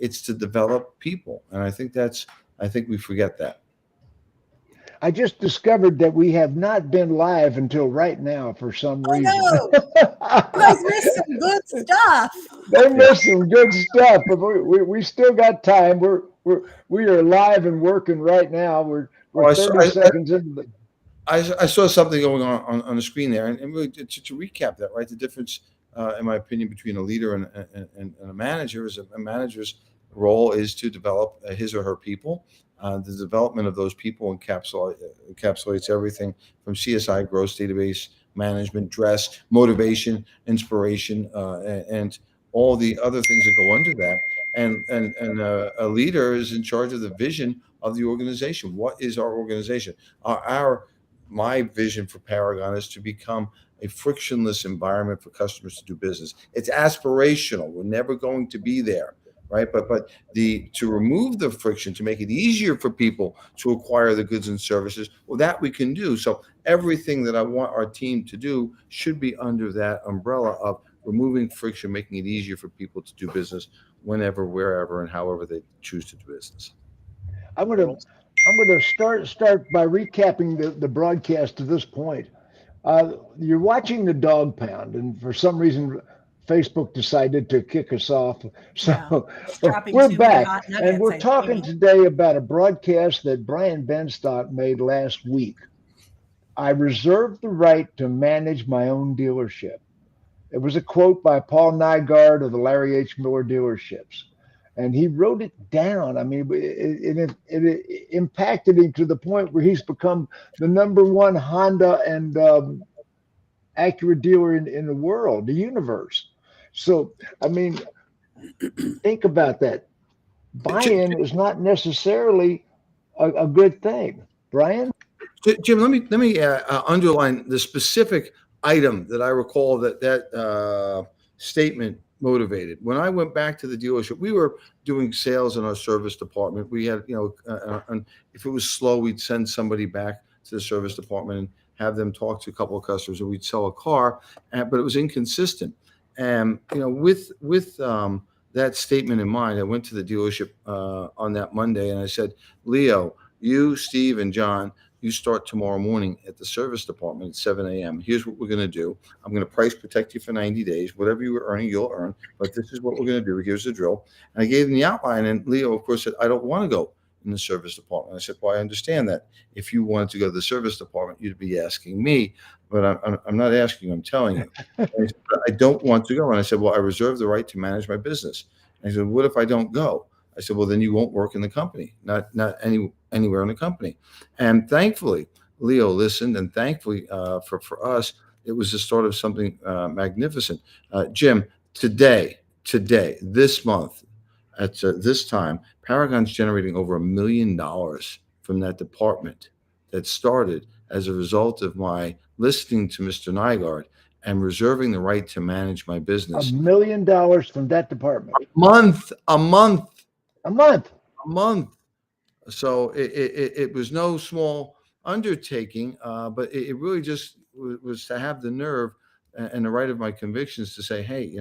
It's to develop people. And I think we forget that. I just discovered that we have not been live until right now for some reason. No, you guys missed some good stuff. They missed some good stuff, but we still got time. We are live and working right now. We're 30 seconds into the. I saw something going on the screen there, and really to recap that, right? The difference, in my opinion, between a leader and a manager is a manager's role is to develop his or her people. The development of those people encapsulates everything from CSI, growth database management, dress, motivation, inspiration, and all the other things that go under that. And a leader is in charge of the vision of the organization. What is our organization? My vision for Paragon is to become a frictionless environment for customers to do business. It's aspirational. We're never going to be there, right? But to remove the friction, to make it easier for people to acquire the goods and services, well, that we can do. So everything that I want our team to do should be under that umbrella of removing friction, making it easier for people to do business whenever, wherever, and however they choose to do business. I'm going to start by recapping the broadcast to this point. You're watching the Dawg Pound, and for some reason, Facebook decided to kick us off. So we're back, and we're talking today about a broadcast that Brian Benstock made last week. I reserve the right to manage my own dealership. It was a quote by Paul Nygaard of the Larry H. Miller dealerships. And he wrote it down. I mean, it impacted him to the point where he's become the #1 Honda and Acura dealer in the world, the universe. So, I mean, think about that. Buy-in is not necessarily a good thing. Brian? Jim, let me underline the specific item that I recall that statement motivated. When I went back to the dealership, we were doing sales in our service department. We had, and if it was slow, we'd send somebody back to the service department and have them talk to a couple of customers, and we'd sell a car, but it was inconsistent. And with that statement in mind, I went to the dealership on that Monday, and I said, Leo, you, Steve, and John, you start tomorrow morning at the service department at 7 a.m. Here's what we're going to do. I'm going to price protect you for 90 days. Whatever you were earning, you'll earn. But this is what we're going to do. Here's the drill. And I gave them the outline. And Leo, of course, said, I don't want to go in the service department. I said, well, I understand that. If you wanted to go to the service department, you'd be asking me. But I'm not asking you. I'm telling you. I said, I don't want to go. And I said, well, I reserve the right to manage my business. And I said, what if I don't go? I said, well, then you won't work in the company, not anywhere in the company. And thankfully, Leo listened, and thankfully for us, it was the start of something magnificent. Jim, today, this month, at this time, Paragon's generating over $1 million from that department that started as a result of my listening to Mr. Nygaard and reserving the right to manage my business. $1 million from that department. A month. So it was no small undertaking, but it really just was to have the nerve and the right of my convictions to say, hey,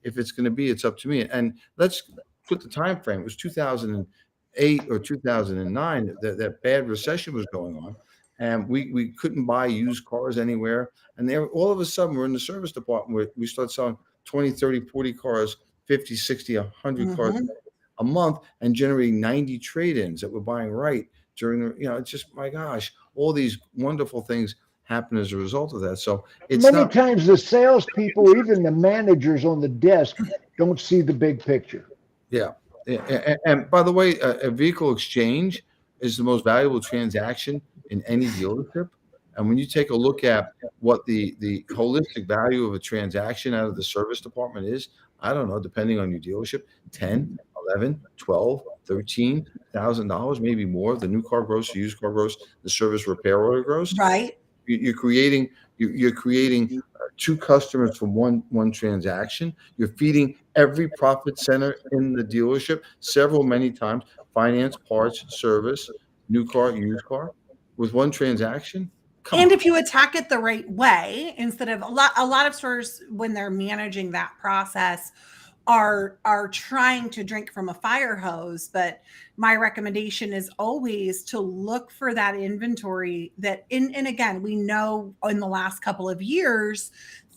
if it's going to be, it's up to me. And let's put the time frame. It was 2008 or 2009 that bad recession was going on, and we couldn't buy used cars anywhere. And all of a sudden, we're in the service department where we start selling 20, 30, 40 cars, 50, 60, 100 cars a month, and generating 90 trade-ins that we're buying right during the, it's just, my gosh, all these wonderful things happen as a result of that. So it's many times the salespeople, even the managers on the desk, don't see the big picture. Yeah. And by the way, a vehicle exchange is the most valuable transaction in any dealership. And when you take a look at what the holistic value of a transaction out of the service department is, I don't know, depending on your dealership, 10, 11, 12, $13,000, maybe more. The new car gross, the used car gross, the service repair order gross. Right. You're creating two customers from one transaction. You're feeding every profit center in the dealership many times: finance, parts, service, new car, used car, with one transaction. And if you attack it the right way, instead of a lot of stores, when they're managing that process, are trying to drink from a fire hose. But my recommendation is always to look for that inventory that and again, we know in the last couple of years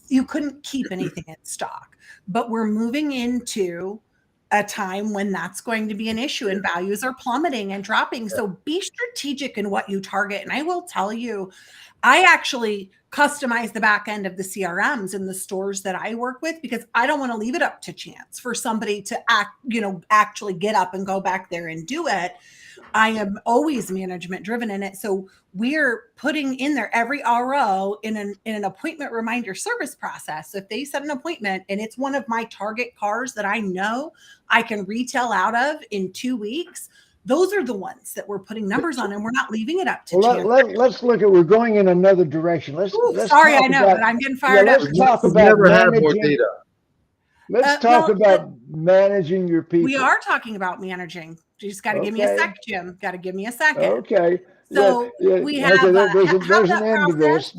you couldn't keep anything in stock, but we're moving into a time when that's going to be an issue and values are plummeting and dropping. So be strategic in what you target. And I will tell you, I actually customize the back end of the CRMs in the stores that I work with, because I don't want to leave it up to chance for somebody to actually get up and go back there and do it. I am always management driven in it. So we're putting in there every RO in an appointment reminder service process. So if they set an appointment and it's one of my target cars that I know I can retail out of in 2 weeks, those are the ones that we're putting numbers on, and we're not leaving it up to chance. Let's look at, we're going in another direction. Let's sorry, I know, but I'm getting fired up. Let's talk about never had more data. Let's talk about managing your people. We are talking about managing. You just got to give me a sec, Jim. Got to give me a second. Okay. So we have, there's an end to this.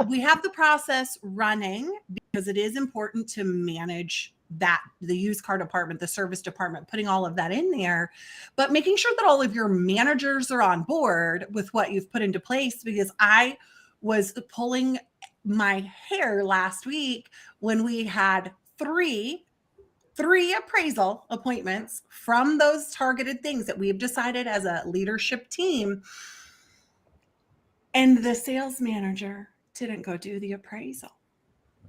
We have the process running because it is important to manage the used car department, the service department, putting all of that in there, but making sure that all of your managers are on board with what you've put into place. Because I was pulling my hair last week when we had three appraisal appointments from those targeted things that we've decided as a leadership team. And the sales manager didn't go do the appraisal.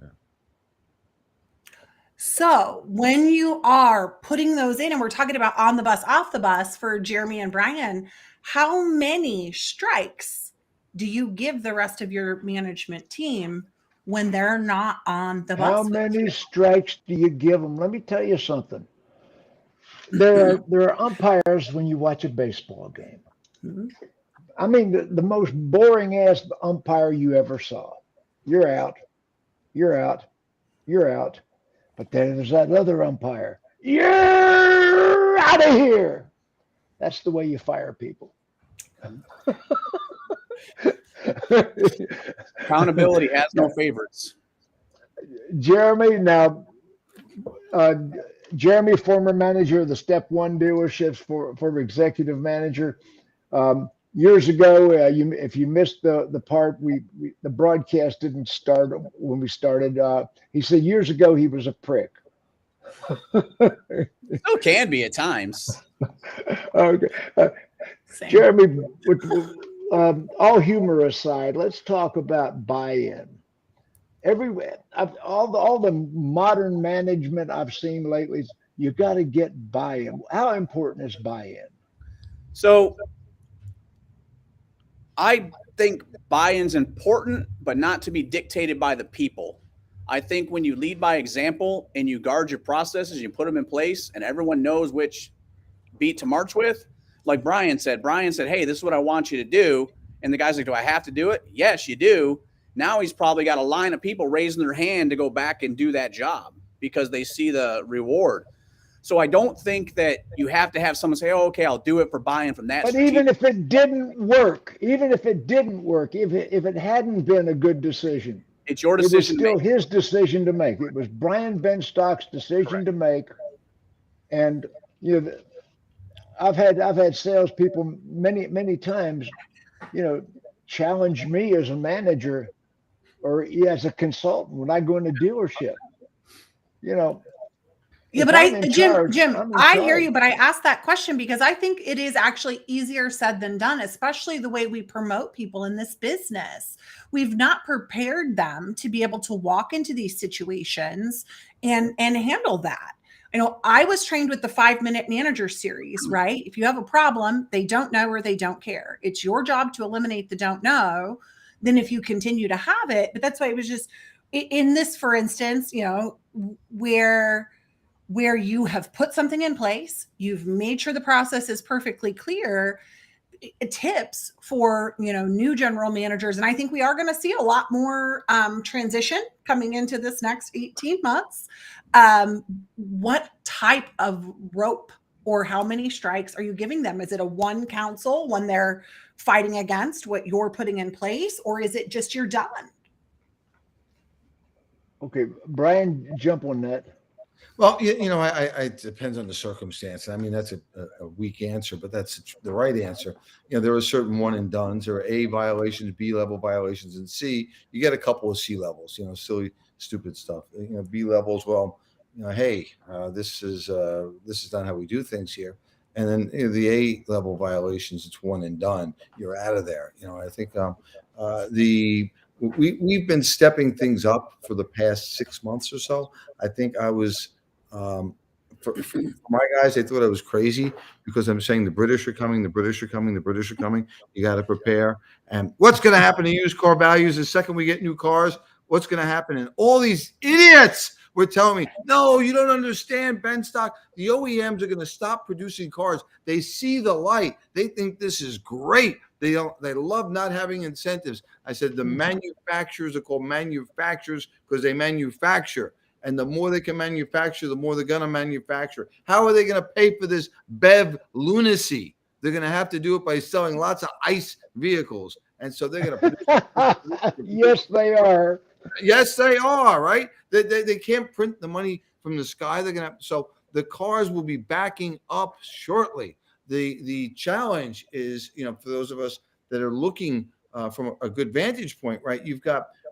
Yeah. So when you are putting those in, and we're talking about on the bus, off the bus for Jeremie and Brian, how many strikes do you give the rest of your management team when they're not on the bus? How many strikes do you give them? Let me tell you something. There are umpires when you watch a baseball game. Mm-hmm. I mean, the most boring ass umpire you ever saw. You're out. You're out. You're out. But then there's that other umpire. You're out of here. That's the way you fire people. Accountability has no favorites. Jeremie, Jeremie, former manager of the Step One dealerships, former executive manager. Years ago, if you missed the part, the broadcast didn't start when we started. He said years ago he was a prick. Still can be at times. Okay, Jeremie, all humor aside, let's talk about buy-in. All the modern management I've seen lately, you got to get buy-in. How important is buy-in? So I think buy-in's important, but not to be dictated by the people. I think when you lead by example and you guard your processes, you put them in place, and everyone knows which beat to march with. Like Brian said, hey, this is what I want you to do. And the guy's like, do I have to do it? Yes, you do. Now he's probably got a line of people raising their hand to go back and do that job because they see the reward. So I don't think that you have to have someone say, oh, okay, I'll do it for buy-in from that. But even if it didn't work, if it hadn't been a good decision, it's your decision. It was still his decision to make. It was Brian Benstock's decision to make. And I've had salespeople many times, challenge me as a manager or as a consultant when I go in a dealership. Yeah, but Jim, I hear you, but I asked that question because I think it is actually easier said than done, especially the way we promote people in this business. We've not prepared them to be able to walk into these situations and handle that. I was trained with the 5-minute manager series, right? If you have a problem, they don't know or they don't care. It's your job to eliminate the don't know. Then if you continue to have it, but that's why it was just in this, for instance, where you have put something in place, you've made sure the process is perfectly clear, tips for, new general managers. And I think we are going to see a lot more transition coming into this next 18 months. What type of rope or how many strikes are you giving them? Is it a one counsel when they're fighting against what you're putting in place, or is it just you're done? Okay, Brian, jump on that. Well, it depends on the circumstance. I mean, that's a weak answer, but that's the right answer. There are certain one and dones. There are A violations, B level violations, and C. You get a couple of C levels. Silly, stupid stuff. B levels. Well, hey, this is not how we do things here. And then the A level violations, it's one and done. You're out of there. I think we've been stepping things up for the past 6 months or so. I think I was. For my guys, they thought I was crazy because I'm saying the British are coming, the British are coming, the British are coming. You got to prepare. And what's going to happen to used car values the second we get new cars? What's going to happen? And all these idiots were telling me, no, you don't understand, Benstock. The OEMs are going to stop producing cars. They see the light. They think this is great. They love not having incentives. I said the manufacturers are called manufacturers because they manufacture. And the more they can manufacture, the more they're going to manufacture. How are they going to pay for this BEV lunacy? They're going to have to do it by selling lots of ICE vehicles. And so they're going to. Yes, they are. Yes, they are, right? They can't print the money from the sky. They're going to. So the cars will be backing up shortly. The challenge is, for those of us that are looking from a good vantage point, right?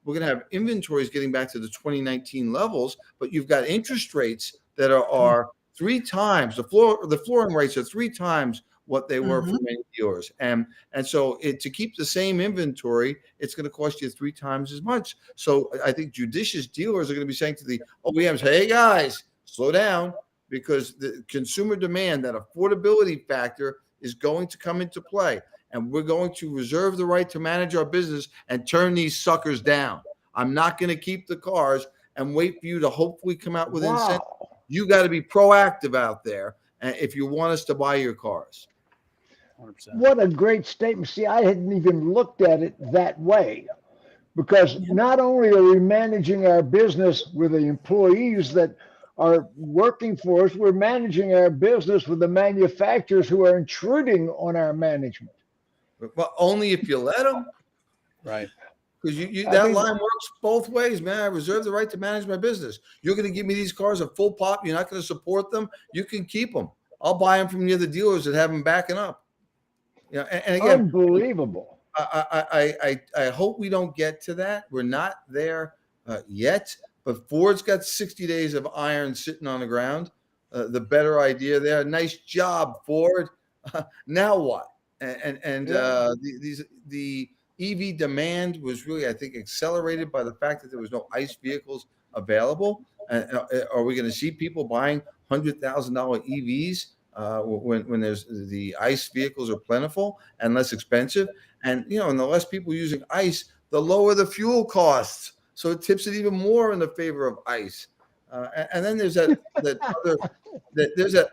We're going to have inventories getting back to the 2019 levels, but you've got interest rates that are 3 times the flooring rates are 3 times what they were for many dealers, and so to keep the same inventory, it's going to cost you 3 times as much. So I think judicious dealers are going to be saying to the OEMs, "Hey guys, slow down," because the consumer demand, that affordability factor, is going to come into play. And we're going to reserve the right to manage our business and turn these suckers down. I'm not going to keep the cars and wait for you to hopefully come out with incentives. You got to be proactive out there if you want us to buy your cars. 100%. What a great statement. See, I hadn't even looked at it that way, because not only are we managing our business with the employees that are working for us, we're managing our business with the manufacturers who are intruding on our management. But only if you let them, right? Because that line works both ways, man. I reserve the right to manage my business. You're going to give me these cars at full pop. You're not going to support them. You can keep them. I'll buy them from the other dealers that have them backing up. And again, unbelievable. I hope we don't get to that. We're not there yet. But Ford's got 60 days of iron sitting on the ground. The better idea there. Nice job, Ford. Now what? The EV demand was really, I think, accelerated by the fact that there was no ICE vehicles available. Are we going to see people buying $100,000 EVs when there's the ICE vehicles are plentiful and less expensive? And and the less people using ICE, the lower the fuel costs. So it tips it even more in the favor of ICE. And then there's that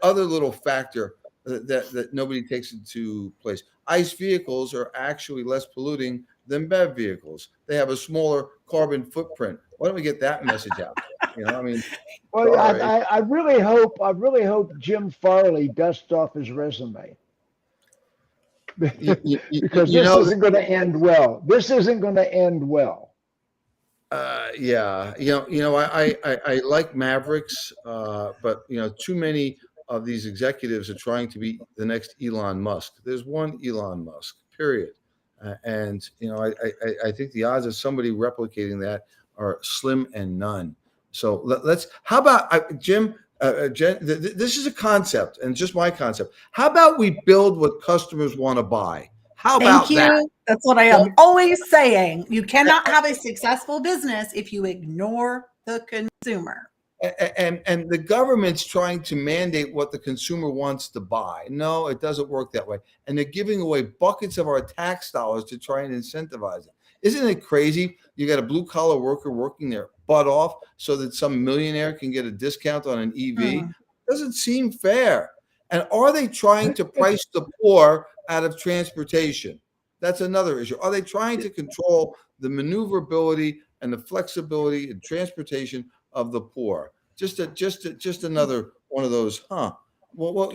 other little factor that nobody takes into place. ICE vehicles are actually less polluting than BEV vehicles. They have a smaller carbon footprint. Why don't we get that message out? Well, I really hope Jim Farley dusts off his resume. Because this isn't going to end well. This isn't going to end well. Yeah, I like Mavericks, but too many of these executives are trying to be the next Elon Musk. There's one Elon Musk, period. And I think the odds of somebody replicating that are slim and none. So how about Jim? Jen, this is a concept, and just my concept. How about we build what customers want to buy? How about Thank you. that? That's what I am always saying. You cannot have a successful business if you ignore the consumer. And the government's trying to mandate what the consumer wants to buy. No, it doesn't work that way. And they're giving away buckets of our tax dollars to try and incentivize it. Isn't it crazy? You got a blue collar worker working their butt off so that some millionaire can get a discount on an EV. Doesn't seem fair. And are they trying to price the poor out of transportation? That's another issue. Are they trying to control the maneuverability and the flexibility in transportation of the poor? Just another one of those, Well,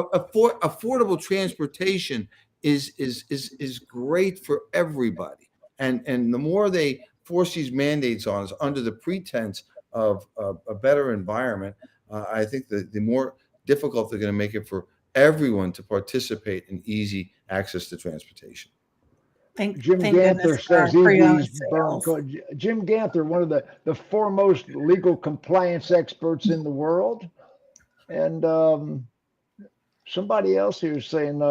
affordable transportation is great for everybody. And the more they force these mandates on us under the pretense of a better environment, I think the more difficult they're going to make it for everyone to participate in easy access to transportation. Jim Ganther says EVs burn. Jim Ganther, one of the foremost legal compliance experts in the world. And somebody else here is saying,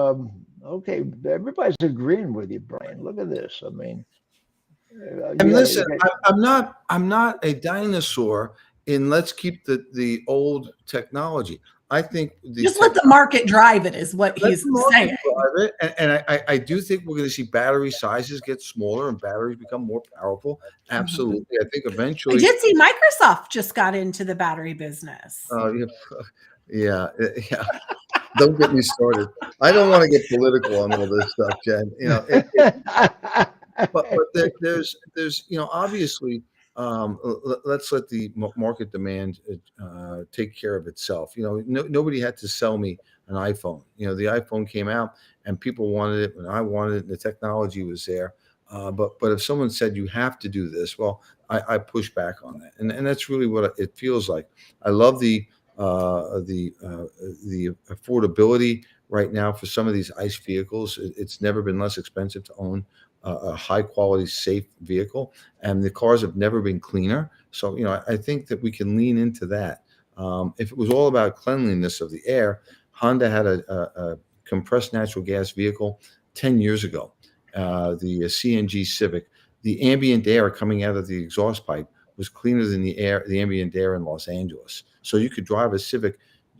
okay, everybody's agreeing with you, Brian. Look at this. I mean, and listen, I'm not a dinosaur in let's keep the old technology. I think just let the market drive it is what he's saying. Drive it. And I do think we're going to see battery sizes get smaller and batteries become more powerful. Absolutely. I think eventually. I did see Microsoft just got into the battery business. Yeah. Don't get me started. I don't want to get political on all this stuff, Jen. You know, but there's obviously. Let's let the market demand take care of itself. Nobody had to sell me an iPhone. The iPhone came out and people wanted it and I wanted it and the technology was there. But if someone said you have to do this, well, I push back on that. And that's really what it feels like. I love the affordability right now for some of these ICE vehicles. It's never been less expensive to own a high quality, safe vehicle, and the cars have never been cleaner. So, I think that we can lean into that. If it was all about cleanliness of the air, Honda had a compressed natural gas vehicle 10 years ago, the CNG Civic. The ambient air coming out of the exhaust pipe was cleaner than the ambient air in Los Angeles. So you could drive a Civic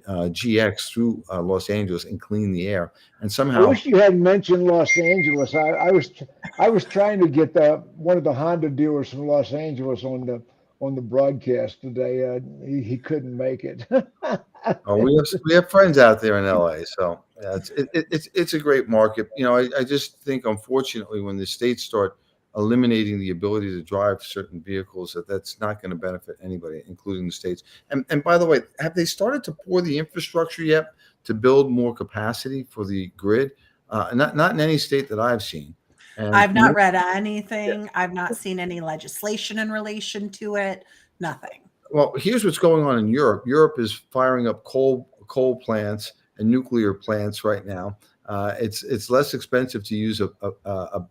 GX through Los Angeles and clean the air, and somehow. I wish you hadn't mentioned Los Angeles. I was trying to get one of the Honda dealers from Los Angeles on the broadcast today. He couldn't make it. We have friends out there in LA, so yeah, it's a great market. I just think unfortunately when the states start eliminating the ability to drive certain vehicles, that's not going to benefit anybody, including the states. And by the way, have they started to pour the infrastructure yet to build more capacity for the grid? Not in any state that I've seen. And I've not read anything. Yeah. I've not seen any legislation in relation to it. Nothing. Well, here's what's going on in Europe. Europe is firing up coal plants and nuclear plants right now. It's less expensive to use a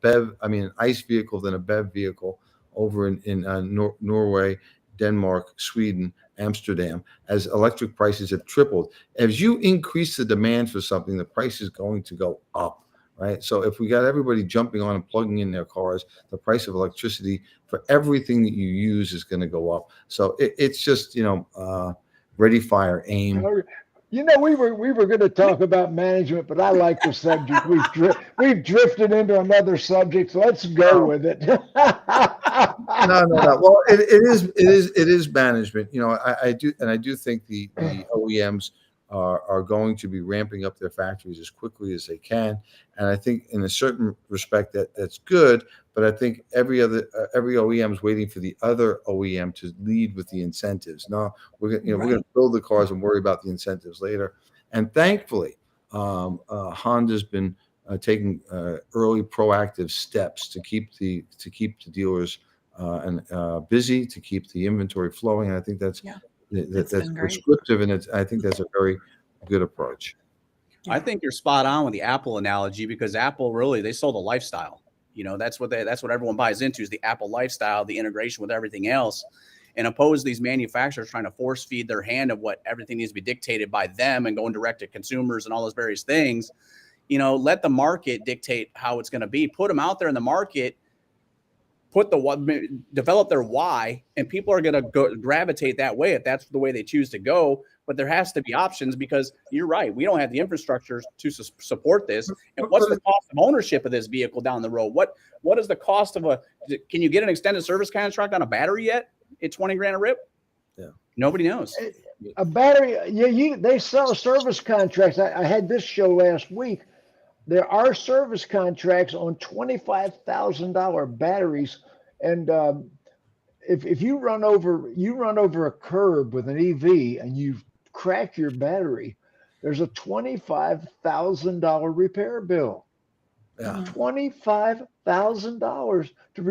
BEV, an ICE vehicle than a BEV vehicle over in Norway, Denmark, Sweden, Amsterdam, as electric prices have tripled. As you increase the demand for something, the price is going to go up, right? So if we got everybody jumping on and plugging in their cars, the price of electricity for everything that you use is going to go up. So it's just, ready, fire, aim. We were going to talk about management, but I like the subject. We've drifted into another subject, so let's go with it. No. Well, it is management. I do think the OEMs are going to be ramping up their factories as quickly as they can, and I think in a certain respect that's good. But I think every OEM is waiting for the other OEM to lead with the incentives. No, we're going to build the cars and worry about the incentives later. And thankfully, Honda's been taking early proactive steps to keep the dealers busy, to keep the inventory flowing. And I think that's prescriptive, and I think that's a very good approach. I think you're spot on with the Apple analogy, because Apple they sold a lifestyle. That's what everyone buys into, is the Apple lifestyle, the integration with everything else, and oppose these manufacturers trying to force feed their hand of what everything needs to be dictated by them and going direct to consumers and all those various things. Let the market dictate how it's going to be. Put them out there in the market, develop their why, and people are going to gravitate that way if that's the way they choose to go. But there has to be options, because you're right, we don't have the infrastructure to support this. And what's the cost of ownership of this vehicle down the road? What is the cost of can you get an extended service contract on a battery yet at $20,000 a rip? Yeah, nobody knows. A battery, they sell service contracts. I had this show last week. There are service contracts on $25,000 batteries, and if you run over a curb with an EV and you crack your battery, there's a $25,000 repair bill. Yeah. $25,000 to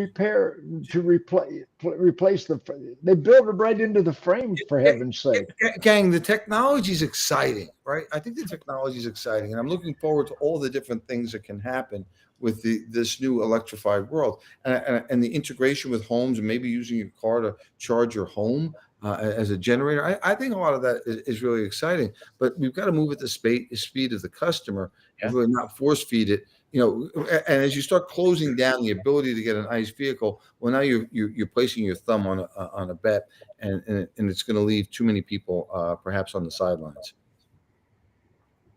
replace the. They build it right into the frame, for heaven's sake. Gang, the technology is exciting, right? I think the technology is exciting, and I'm looking forward to all the different things that can happen with this new electrified world, and the integration with homes, and maybe using your car to charge your home as a generator. I think a lot of that is really exciting, but we've got to move at the speed of the customer and really not force feed it. And as you start closing down the ability to get an ICE vehicle, well, now you're placing your thumb on a bet, and it's going to leave too many people perhaps on the sidelines.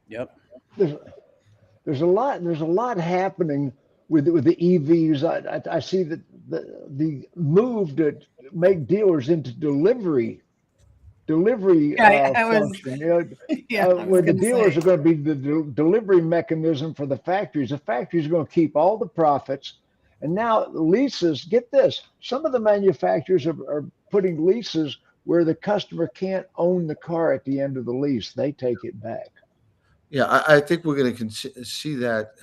Yep. There's a lot happening with the EVs. I see that the move to make dealers into delivery function. Where the dealers are going to be the delivery mechanism for the factories. The factories are going to keep all the profits. And now leases, get this, some of the manufacturers are putting leases where the customer can't own the car at the end of the lease. They take it back. Yeah, I think we're going to see that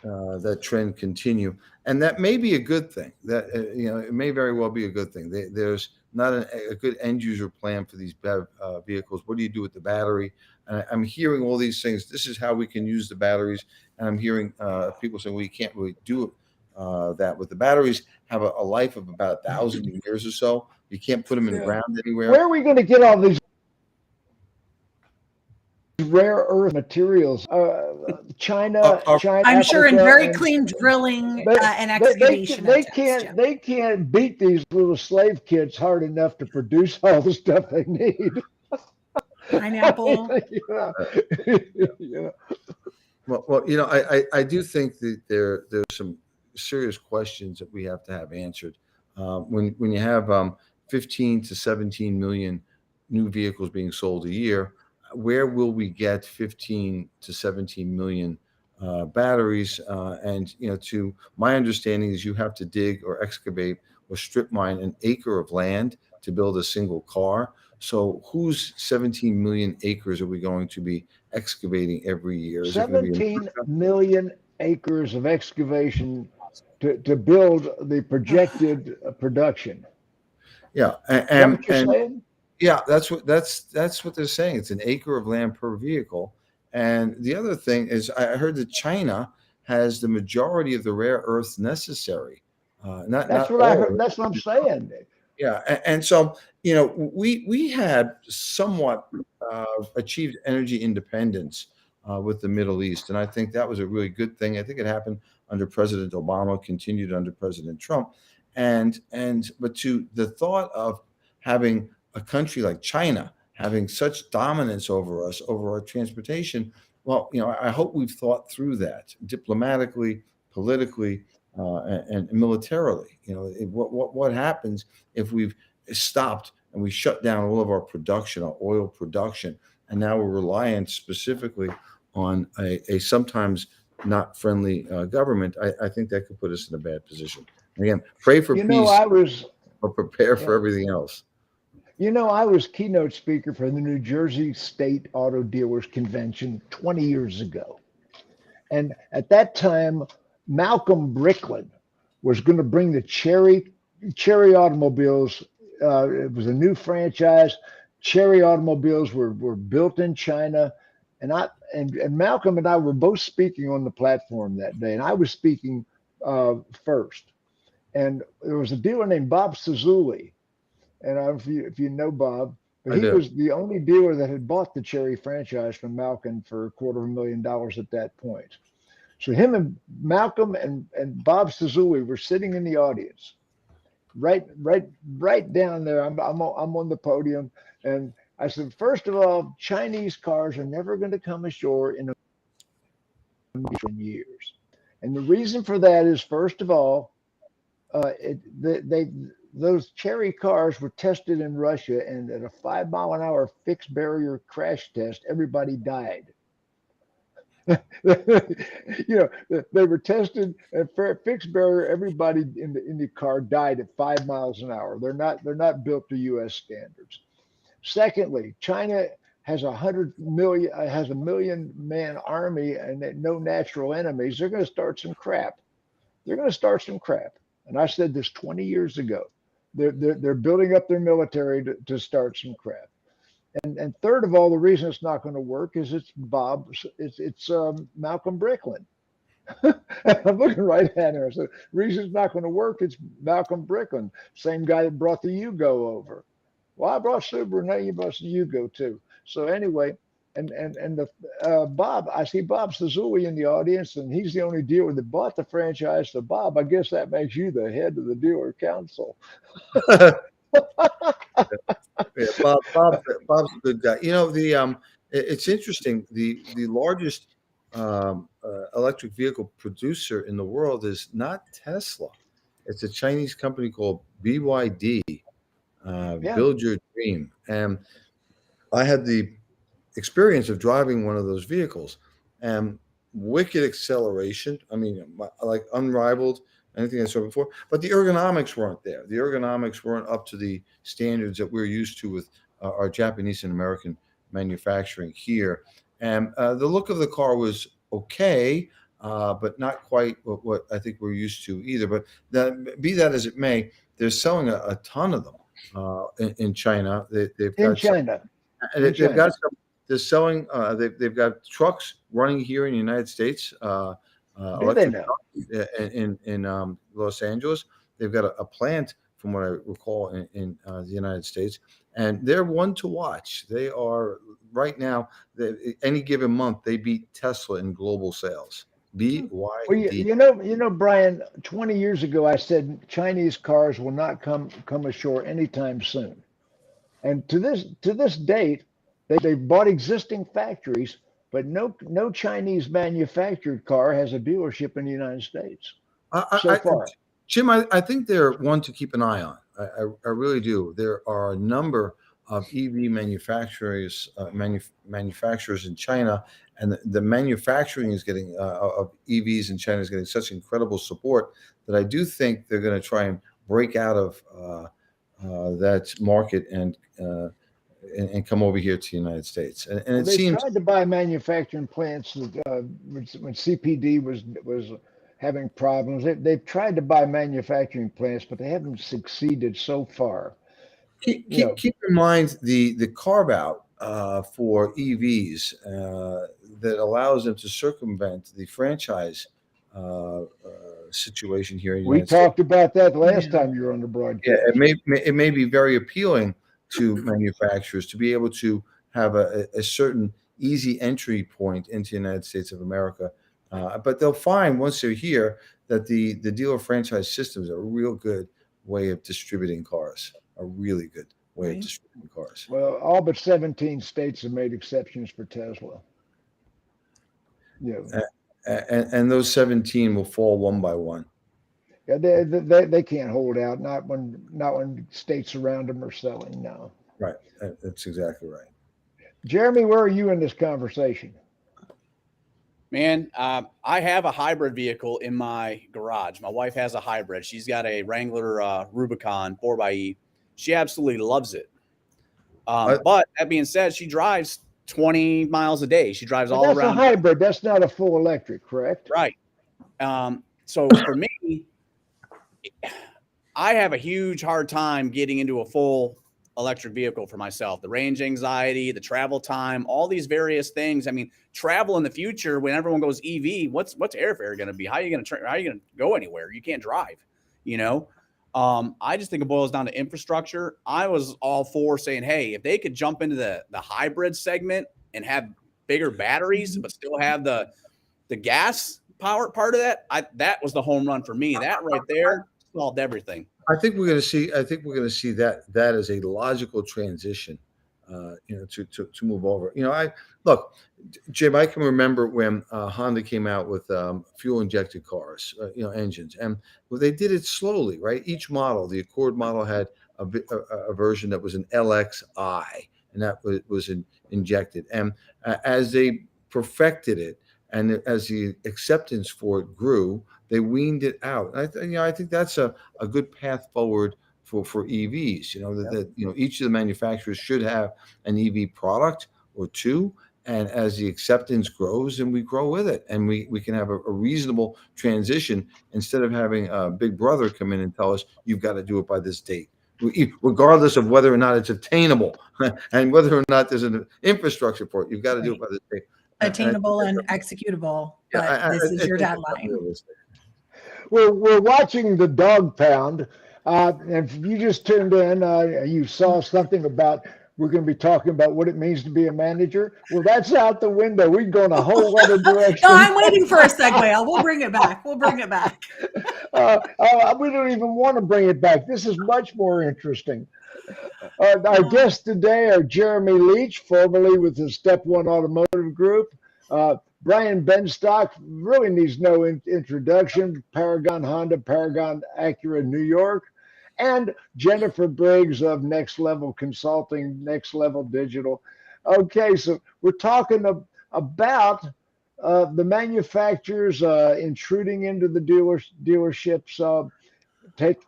that trend continue, and that may be a good thing. That it may very well be a good thing. There's not a good end user plan for these BEV vehicles. What do you do with the battery? And I'm hearing all these things. This is how we can use the batteries, and I'm hearing people saying, well, you can't really do that with the batteries. Have a life of about 1,000 years or so. You can't put them in the ground anywhere. Where are we going to get all these rare earth materials? China, I'm sure in very clean drilling and excavation. They can't beat these little slave kids hard enough to produce all the stuff they need. Pineapple. Well, I do think that there's some serious questions that we have to have answered. When you have 15 to 17 million new vehicles being sold a year, where will we get 15 to 17 million batteries? And to my understanding is you have to dig or excavate or strip mine an acre of land to build a single car. So whose 17 million acres are we going to be excavating every year? 17 million acres of excavation to build the projected production. Yeah, and what you're saying? Yeah, that's what they're saying. It's an acre of land per vehicle. And the other thing is, I heard that China has the majority of the rare earths necessary. That's what I heard. That's what I'm saying. Yeah, and so we had somewhat achieved energy independence with the Middle East, and I think that was a really good thing. I think it happened under President Obama, continued under President Trump, but to the thought of having a country like China having such dominance over us, over our transportation, well, I hope we've thought through that diplomatically, politically, and militarily. What happens if we've stopped and we shut down all of our production, our oil production, and now we're reliant specifically on a sometimes not friendly government? I think that could put us in a bad position. And again, pray for peace, but prepare for everything else. I was keynote speaker for the New Jersey State Auto Dealers Convention 20 years ago. And at that time, Malcolm Bricklin was going to bring the Cherry automobiles. It was a new franchise. Cherry automobiles were built in China. And Malcolm and I were both speaking on the platform that day. And I was speaking first. And there was a dealer named Bob Sazuli. And I don't know if you know Bob, but he was the only dealer that had bought the Cherry franchise from Malcolm for $250,000 at that point. So him and Malcolm and Bob Sazuli were sitting in the audience, right down there. I'm on the podium, and I said, first of all, Chinese cars are never going to come ashore in years, and the reason for that is, first of all, those Cherry cars were tested in Russia, and at a 5-mile-an-hour fixed barrier crash test, everybody died. They were tested at fixed barrier. Everybody in the car died at 5 miles an hour. They're not built to U.S. standards. Secondly, China has 100 million, has a 1 million-man army and no natural enemies, they're going to start some crap. They're going to start some crap. And I said this 20 years ago. They're building up their military to start some crap. And third of all, the reason it's not going to work is it's Malcolm Bricklin. I'm looking right at her. So the reason it's not going to work, it's Malcolm Bricklin, same guy that brought the Yugo over. Well, I brought Subaru, now you brought the Yugo too. So anyway, and the Bob, I see Bob Sazuli in the audience, and he's the only dealer that bought the franchise. So Bob, I guess that makes you the head of the dealer council. Yeah, Bob's a good guy. You know, it's interesting. The largest electric vehicle producer in the world is not Tesla. It's a Chinese company called BYD. Build Your Dream. And I had the experience of driving one of those vehicles, and wicked acceleration. I mean, like unrivaled anything I saw before. But the ergonomics weren't there. The ergonomics weren't up to the standards that we're used to with our Japanese and American manufacturing here. And the look of the car was okay, but not quite what I think we're used to either. But be that as it may, they're selling a ton of them in China. They've got China. They've got some. They're selling. They've got trucks running here in the United States. Electric in Los Angeles. They've got a plant, from what I recall, in the United States, and they're one to watch. They are right now. Any given month, they beat Tesla in global sales. BYD. Well, you know, Brian. 20 years ago, I said Chinese cars will not come ashore anytime soon, and to this date, they've bought existing factories. But no Chinese manufactured car has a dealership in the United States so far. Jim, I think they're one to keep an eye on. I really do. There are a number of EV manufacturers in China, and the manufacturing is getting of EVs in China is getting such incredible support that I do think they're going to try and break out of that market and come over here to the United States. And it seems tried to buy manufacturing plants when CPD was having problems. They've tried to buy manufacturing plants, but they haven't succeeded so far. Keep in mind the carve out for EVs that allows them to circumvent the franchise situation here in the United States. We talked about that last time you were on the broadcast. Yeah, it may be very appealing to manufacturers to be able to have a certain easy entry point into the United States of America. But they'll find once they're here that the dealer franchise systems are a real good way of distributing cars, a really good way of distributing cars. Well, all but 17 states have made exceptions for Tesla. Yeah. And those 17 will fall one by one. Yeah, they can't hold out. Not when states around them are selling now. Right, that's exactly right. Jeremy, where are you in this conversation? Man, I have a hybrid vehicle in my garage. My wife has a hybrid. She's got a Wrangler Rubicon 4xe. She absolutely loves it. But that being said, she drives 20 miles a day. She drives all around. That's a hybrid. That's not a full electric, correct? Right. So for me, I have a huge hard time getting into a full electric vehicle for myself. The range anxiety, the travel time, all these various things. I mean, travel in the future when everyone goes EV, what's airfare going to be? How are you going to go anywhere? You can't drive, you know? I just think it boils down to infrastructure. I was all for saying, hey, if they could jump into the hybrid segment and have bigger batteries, but still have the gas power part of that, that was the home run for me. That right there solved everything. I think we're going to see that as a logical transition, to move over. Look, Jim, I can remember when Honda came out with fuel injected cars, engines, and they did it slowly, right? Each model, the Accord model had a version that was an LXI, and that was injected. And as they perfected it, and as the acceptance for it grew, they weaned it out. I think that's a good path forward for EVs. That each of the manufacturers should have an EV product, or two. And as the acceptance grows, and we grow with it, and we can have a reasonable transition instead of having a big brother come in and tell us, you've got to do it by this date, regardless of whether or not it's attainable and whether or not there's an infrastructure for it. You've got to do it by this date. Attainable and executable, but this is your deadline. We're watching the Dawg Pound. If you just tuned in, you saw something about we're going to be talking about what it means to be a manager. Well, that's out the window. We go in a whole other direction. No, I'm waiting for a segue. We'll bring it back. We'll bring it back. We don't even want to bring it back. This is much more interesting. Our guests today are Jeremie Leach, formerly with the Step One Automotive Group. Brian Benstock really needs no introduction. Paragon Honda, Paragon Acura, New York. And Jennifer Briggs of Next Level Consulting, Next Level Digital. Okay, so we're talking about the manufacturers intruding into the dealerships,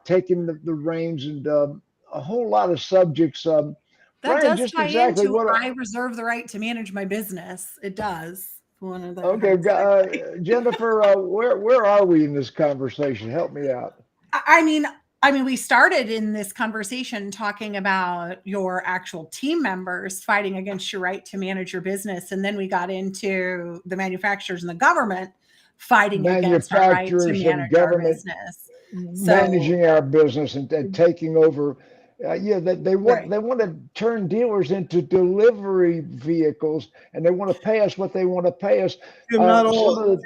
taking the reins, and a whole lot of subjects. That Brian, does tie exactly into I reserve the right to manage my business. It does. One of the Jennifer, where are we in this conversation? Help me out. I mean, we started in this conversation talking about your actual team members fighting against your right to manage your business. And then we got into the manufacturers and the government fighting against our right to manage our business. Managing our business and taking over. They want to turn dealers into delivery vehicles, and they want to pay us what they want to pay us. Not all of them.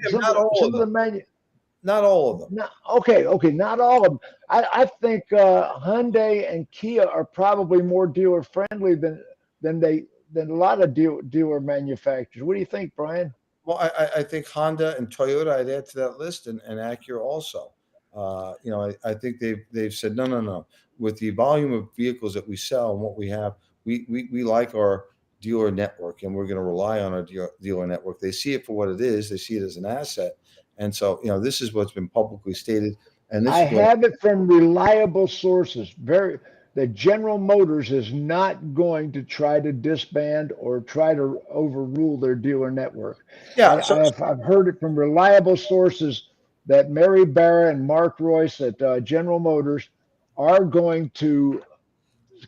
Not all of them. Okay, not all of them. I think Hyundai and Kia are probably more dealer friendly than a lot of dealer manufacturers. What do you think, Brian? Well, I think Honda and Toyota I'd add to that list, and Acura also. I think they've said no. With the volume of vehicles that we sell and what we have, we like our dealer network, and we're going to rely on our dealer network. They see it for what it is. They see it as an asset. And so, this is what's been publicly stated. And I have it from reliable sources. That General Motors is not going to try to disband or try to overrule their dealer network. Yeah, I've heard it from reliable sources that Mary Barra and Mark Royce at General Motors are going to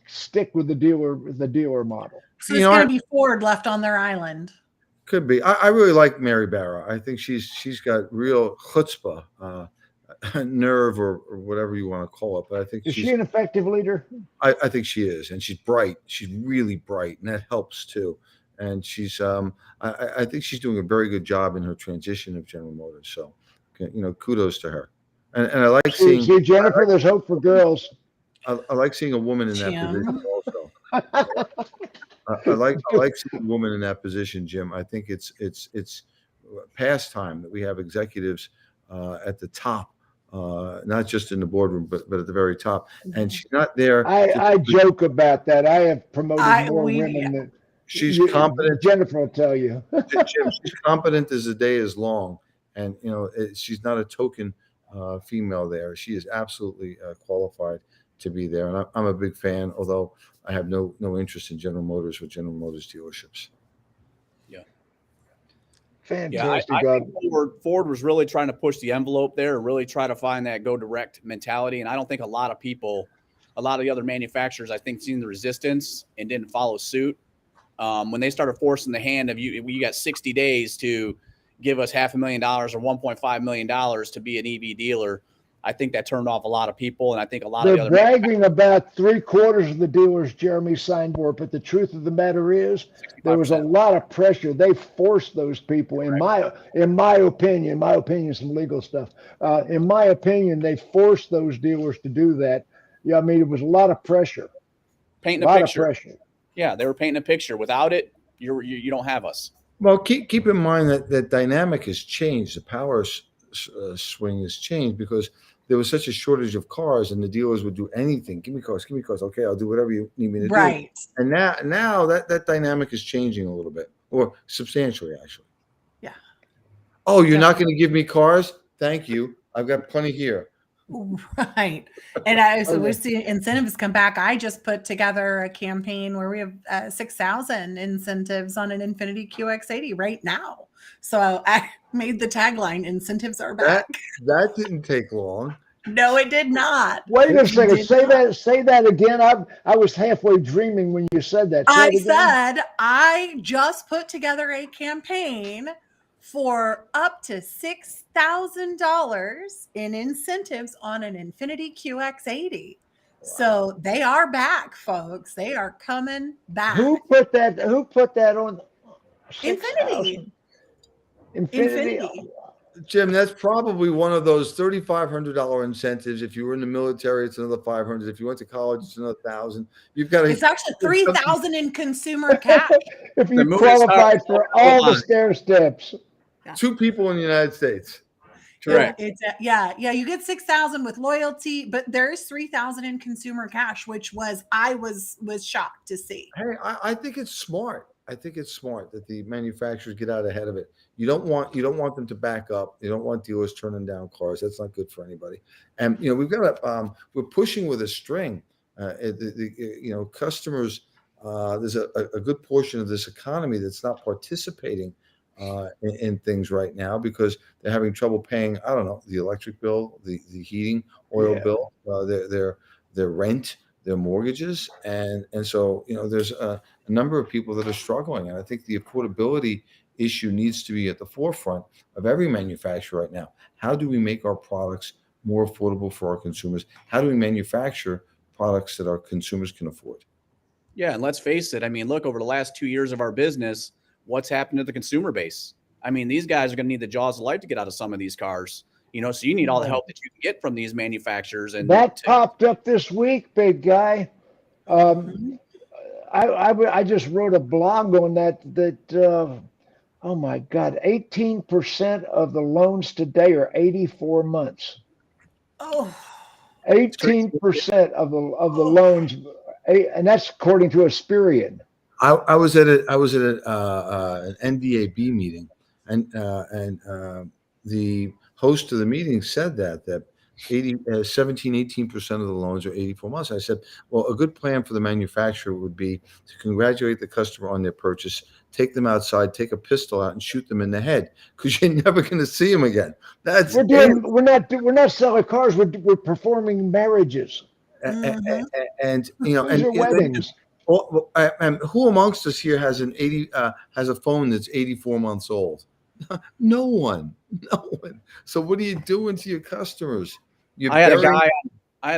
stick with the dealer model. So it's going to be Ford left on their island. Could be. I really like Mary Barra. I think she's got real chutzpah, nerve, or whatever you want to call it. But I think is she an effective leader? I think she is, and she's bright. She's really bright, and that helps too. And she's I think she's doing a very good job in her transition of General Motors. So, kudos to her. And I like seeing Jennifer. There's hope for girls. I like seeing a woman in that position also. I like seeing a woman in that position, Jim. I think it's past time that we have executives at the top, not just in the boardroom, but at the very top. And she's not there. I joke about that. I have promoted more women than she's competent. Jennifer will tell you. Jim, she's competent as the day is long, and she's not a token female there. She is absolutely qualified to be there, and I'm a big fan. Although I have no interest in General Motors with General Motors dealerships. Yeah, fantastic. I think Ford was really trying to push the envelope there, really try to find that go direct mentality, and I don't think a lot of the other manufacturers, I think, seen the resistance and didn't follow suit. When they started forcing the hand of you got 60 days to give us $500,000 or $1.5 million to be an EV dealer. I think that turned off a lot of people, and I think a lot of the other bragging about 3/4 of the dealers Jeremie signed for. But the truth of the matter is, there was a lot of pressure. They forced those people. In my opinion, some legal stuff. In my opinion, they forced those dealers to do that. Yeah, I mean, it was a lot of pressure. Painting a picture. Yeah, they were painting a picture. Without it, you don't have us. Well, keep in mind that dynamic has changed. The power swing has changed because there was such a shortage of cars, and the dealers would do anything. Give me cars. Okay, I'll do whatever you need me to do. Right. And now that dynamic is changing a little bit, or substantially, actually. Yeah. Oh, you're not going to give me cars? Thank you. I've got plenty here. Right. And so we see incentives come back. I just put together a campaign where we have 6,000 incentives on an Infiniti QX80 right now. So I made the tagline, incentives are back. That didn't take long. No, it did not. Wait a second. Say that again. I was halfway dreaming when you said that. I said I just put together a campaign for up to $6,000 in incentives on an Infiniti QX80. Wow. So they are back, folks. They are coming back. Who put that on? Infiniti. Jim, that's probably one of those $3,500 incentives. If you were in the military, it's another $500. If you went to college, it's another $1,000. You've got it's actually $3,000 in consumer cash. If you qualify for all the stair steps. 2 people in the United States. Correct. Yeah. You get 6,000 with loyalty, but there is 3,000 in consumer cash, which I was shocked to see. Hey, I think it's smart. I think it's smart that the manufacturers get out ahead of it. You don't want them to back up. You don't want dealers turning down cars. That's not good for anybody. And we've got we're pushing with a string. Customers. There's a good portion of this economy that's not participating in things right now because they're having trouble paying, I don't know, the electric bill, the heating oil bill, their rent, their mortgages. And so, there's a number of people that are struggling. And I think the affordability issue needs to be at the forefront of every manufacturer right now. How do we make our products more affordable for our consumers? How do we manufacture products that our consumers can afford? Yeah. And let's face it. I mean, look, over the last 2 years of our business, what's happened to the consumer base? I mean, these guys are going to need the jaws of life to get out of some of these cars, so you need all the help that you can get from these manufacturers. And that popped up this week, big guy. I just wrote a blog on that oh my God, 18% of the loans today are 84 months. Oh, 18% of the loans, and that's according to Experian. I was at an NDAB meeting, and the host of the meeting said that 17-18% of the loans are 84 months. I said, well, a good plan for the manufacturer would be to congratulate the customer on their purchase, take them outside, take a pistol out, and shoot them in the head because you're never going to see them again. We're not selling cars. We're performing marriages. And weddings. And who amongst us here has has a phone that's 84 months old? No one. So what are you doing to your customers? I had a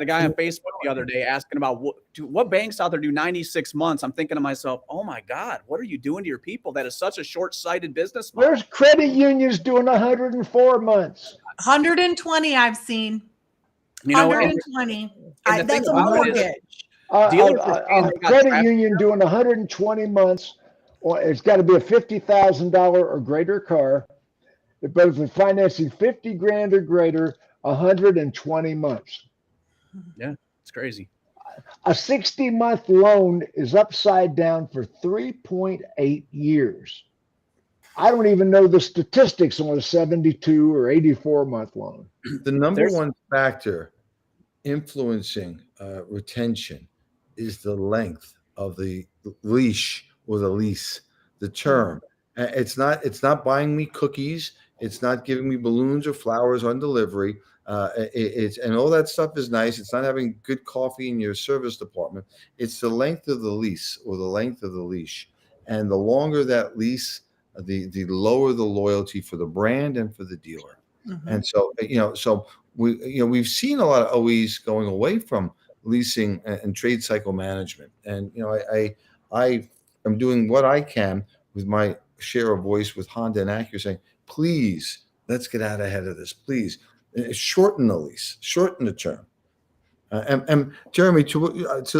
guy on Facebook the other day asking about what banks out there do 96 months. I'm thinking to myself, oh my God, what are you doing to your people? That is such a short-sighted business model. There's credit unions doing 104 months. 120 I've seen. 120. That's a mortgage. A credit union doing 120 months, or it's got to be a $50,000 or greater car. But if they're financing $50,000 or greater, 120 months. Yeah, it's crazy. A 60-month loan is upside down for 3.8 years. I don't even know the statistics on a 72 or 84-month loan. The number one factor influencing retention is the length of the leash or the lease, the term. It's not buying me cookies. It's not giving me balloons or flowers on delivery. And all that stuff is nice. It's not having good coffee in your service department. It's the length of the lease or the length of the leash. And the longer that lease, the lower the loyalty for the brand and for the dealer. Mm-hmm. And so, we've seen a lot of OEs going away from leasing and trade cycle management. And, I am doing what I can with my share of voice with Honda and Acura saying, please, let's get out ahead of this. Please shorten the lease, shorten the term. And Jeremie, to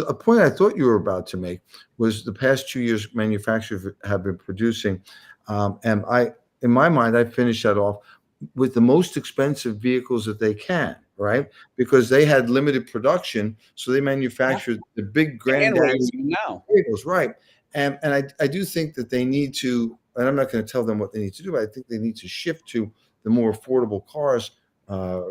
a point I thought you were about to make was the past 2 years manufacturers have been producing. And in my mind, I finished that off with the most expensive vehicles that they can, right? Because they had limited production, so they manufactured the big granddaddy vehicles, right? And I do think that they need to, and I'm not going to tell them what they need to do, but I think they need to shift to the more affordable cars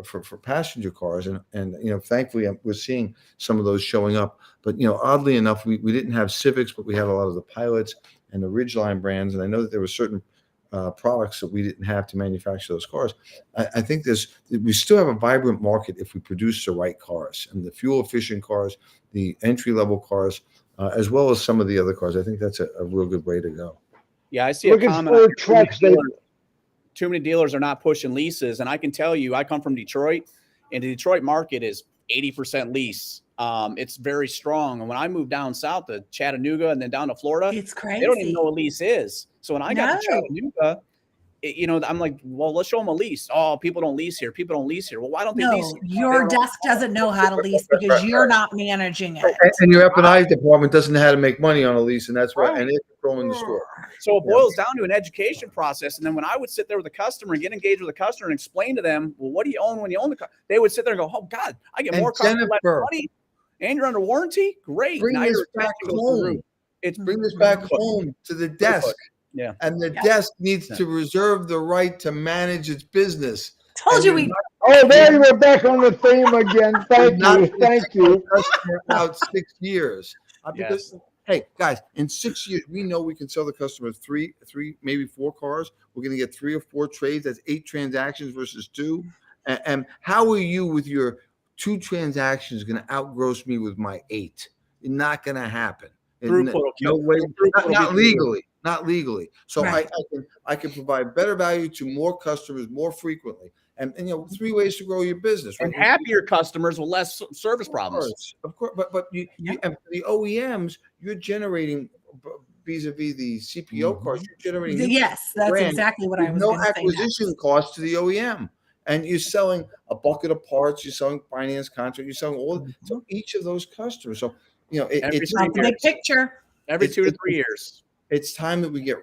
for passenger cars, and thankfully we're seeing some of those showing up. But oddly enough, we didn't have Civics, but we had a lot of the Pilots and the Ridgeline brands, and I know that there were certain products that we didn't have to manufacture those cars. I think we still have a vibrant market if we produce the right cars, and the fuel efficient cars, the entry level cars, as well as some of the other cars. I think that's a real good way to go. Yeah, I see a comment. Trucks. Too many dealers are not pushing leases, and I can tell you, I come from Detroit, and the Detroit market is 80% lease. It's very strong. And when I moved down south to Chattanooga and then down to Florida, it's crazy. They don't even know what a lease is. So when I got to Chattanooga, I'm like, well, let's show them a lease. Oh, people don't lease here. People don't lease here. Well, why don't they lease here? Your desk doesn't know how to lease because you're not managing it. And your F&I department doesn't know how to make money on a lease, and that's right. And it's throwing the store. So it boils down to an education process. And then when I would sit there with a customer and get engaged with a customer and explain to them, well, what do you own when you own the car? They would sit there and go, oh, God, I get more cars for less money. And you're under warranty? Great. Bring this back home. Bring this back home to the desk. Yeah. And the desk needs to reserve the right to manage its business. Told you we. Oh, there you were back on the theme again. Thank you. Out 6 years. Because, hey, guys, in 6 years, we know we can sell the customer three, maybe 4 cars. We're going to get 3 or 4 trades. That's 8 transactions versus 2. And how are you with your 2 transactions going to outgross me with my 8? Not going to happen. No way. Not legally. Not legally. So right. I can provide better value to more customers more frequently. And 3 ways to grow your business. Right? And happier customers with less service problems. Of course. But you and the OEMs, you're generating vis-a-vis the CPO cars, you're generating. Yes, that's exactly what I was going to say. No acquisition cost to the OEM. And you're selling a bucket of parts, you're selling finance contract, you're selling all so each of those customers. So it's a big picture. Every 2 to 3 years. It's time that we get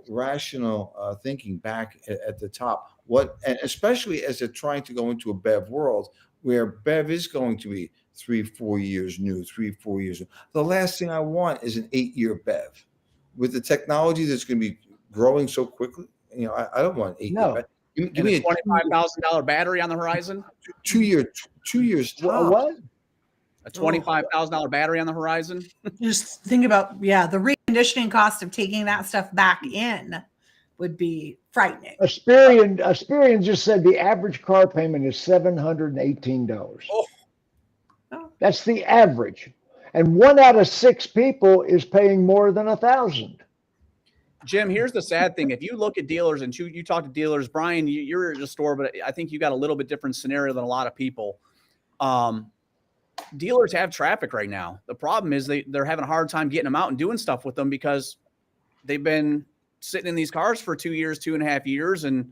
rational thinking back at the top. And especially as they're trying to go into a BEV world where BEV is going to be 3-4 years new, 3-4 years new. The last thing I want is an 8-year BEV. With the technology that's going to be growing so quickly, I don't want an 8-year BEV. Give me a $25,000 battery on the horizon. 2 years. What? A $25,000 battery on the horizon. Just think about the reconditioning cost of taking that stuff back in would be frightening. Aspirian just said the average car payment is $718. Oh. That's the average, and 1 out of 6 people is paying more than $1,000. Jim, here's the sad thing. If you look at dealers and you talk to dealers, Brian, you're at a store, but I think you got a little bit different scenario than a lot of people. Dealers have traffic right now. The problem is they're having a hard time getting them out and doing stuff with them because they've been sitting in these cars for 2 years, 2.5 years, and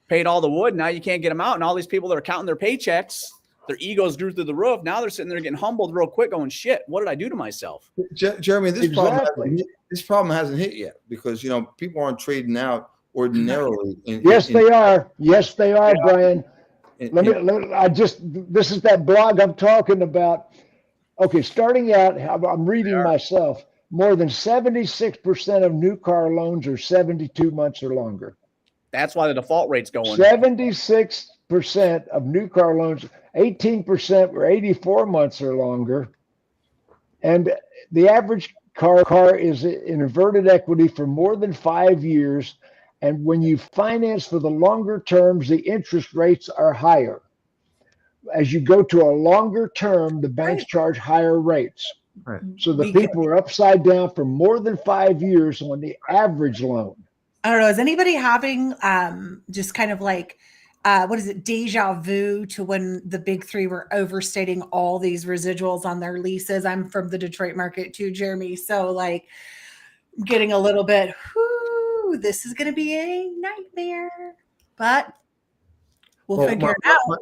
paid all the wood. Now you can't get them out. And all these people that are counting their paychecks, their egos grew through the roof. Now they're sitting there getting humbled real quick going, shit, what did I do to myself? Jeremy, this problem hasn't hit yet because, people aren't trading out ordinarily. Yes, they are, Brian. This is that blog I'm talking about. Okay, starting out, I'm reading myself. More than 76% of new car loans are 72 months or longer. That's why the default rate's going. 76% of new car loans, 18% were 84 months or longer. And the average car is in inverted equity for more than 5 years. And when you finance for the longer terms, the interest rates are higher. As you go to a longer term, the banks charge higher rates. Right. So the people are upside down for more than 5 years on the average loan. I don't know. Is anybody having just kind of like, deja vu to when the big 3 were overstating all these residuals on their leases? I'm from the Detroit market too, Jeremy. So getting a little bit, this is going to be a nightmare, but we'll figure it out.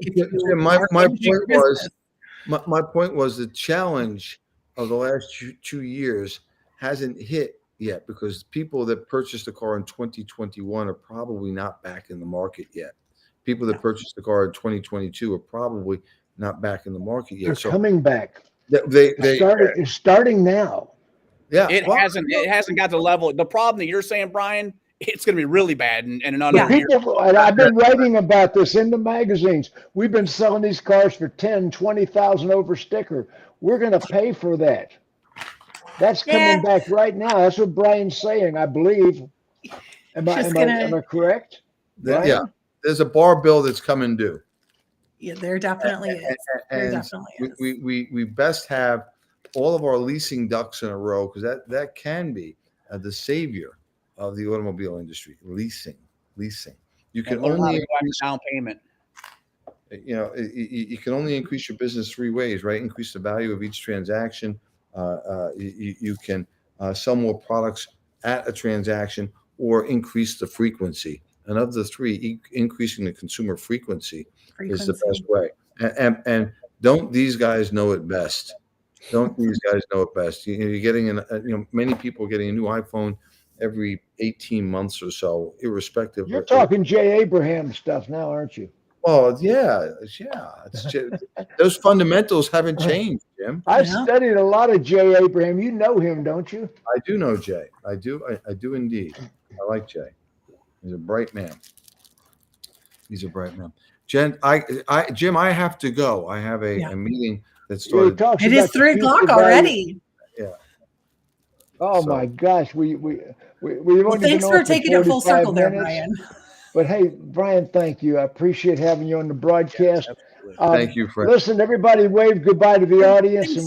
My point was the challenge of the last 2 years hasn't hit yet because people that purchased a car in 2021 are probably not back in the market yet. People that purchased the car in 2022 are probably not back in the market yet. They're coming back. It's starting now. Yeah, it hasn't got to the level. The problem that you're saying, Brian, it's going to be really bad in another year. People, and I've been writing about this in the magazines. We've been selling these cars for 10, 20,000 over sticker. We're going to pay for that. That's coming back right now. That's what Brian's saying, I believe. Am I correct? Yeah, there's a bar bill that's coming due. Yeah, there definitely is. There definitely is. We best have all of our leasing ducks in a row, because that can be the savior of the automobile industry. Leasing. You can only increase down payment. You can only increase your business three ways, right? Increase the value of each transaction. You can sell more products at a transaction, or increase the frequency. And of the three, increasing the consumer frequency is the best way. And don't these guys know it best? Don't these guys know it best? You're getting many people are getting a new iPhone every 18 months or so, irrespective. You're talking Jay Abraham stuff now, aren't you? Well, yeah. Those fundamentals haven't changed, Jim. I've studied a lot of Jay Abraham. You know him, don't you? I do know Jay. I do indeed. I like Jay. He's a bright man. Jim, I have to go. I have a meeting that started. It is 3:00 already. Yeah. Oh my gosh, we thanks for taking it full circle there, Brian. But hey, Brian, thank you. I appreciate having you on the broadcast. Thank you, friend. Listen, everybody, wave goodbye to the audience. And